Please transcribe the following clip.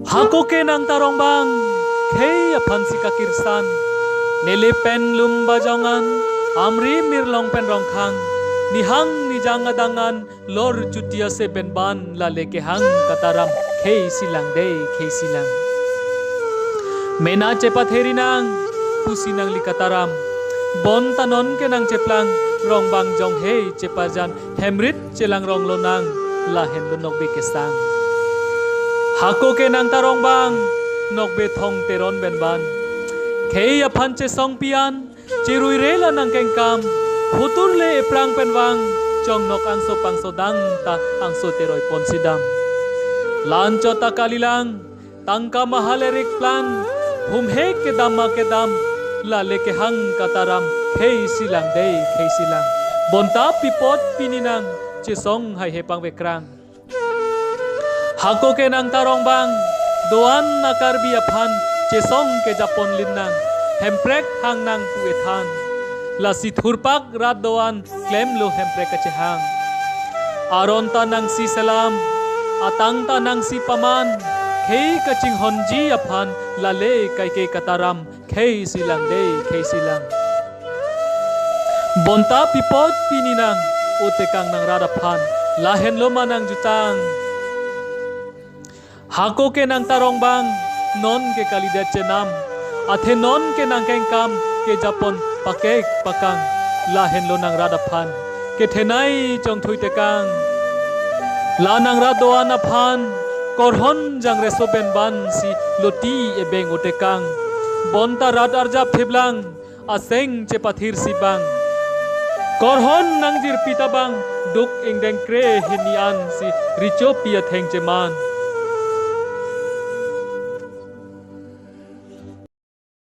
Hako ke nang tarong bang kei apan si kakirsan nele pen lum bajongan amri mirlong pen rong khang nihang nijang adangan lor cutia se pen ban la leke hang kataram kei silang mena cepat heri nang pusi nang li kataram bon tanon ke nang ceplang rong bang jong hei cepajan hemrit celang rong lonang la hen lonok be kesang Hako ke nang tarong bang nok be thong teron ben ban kei apan che song pian cirui rela nang kengkam hutur le prang pen wang chong nok angso pangso dang ta angso teroi pon sidam lan chota kalilang tangka mahalerik plan hum he ke dam la le ke hang kataram kei silang bonta pipot pininang che song hai he pang ve krang Hako ke nang tarong bang doan nakar biapan cesong ke Japon linang hemprek hang nang puethan la si thurpak rat doan klem lo hemprek ke hang aron ta nang si salam atang ta nang si paman kei kaching honji apan la le kai ke kataram kei silang bonta pipot pininang utekang nang radapan lahen lo manang jutang Hako ke nang tarong bang non ke kalidat cenam athe non ke nang kengkam ke Japon pakek pakang lahen lo nang radapan ke thenai chong thui tekang la nang radoan aphan korhon jang reso ben ban si loti e beng otekang bonta rad arja phiblang aseng che pathir si bang korhon nang jir pita bang duk ingdeng kre hinian si richo pia theng che man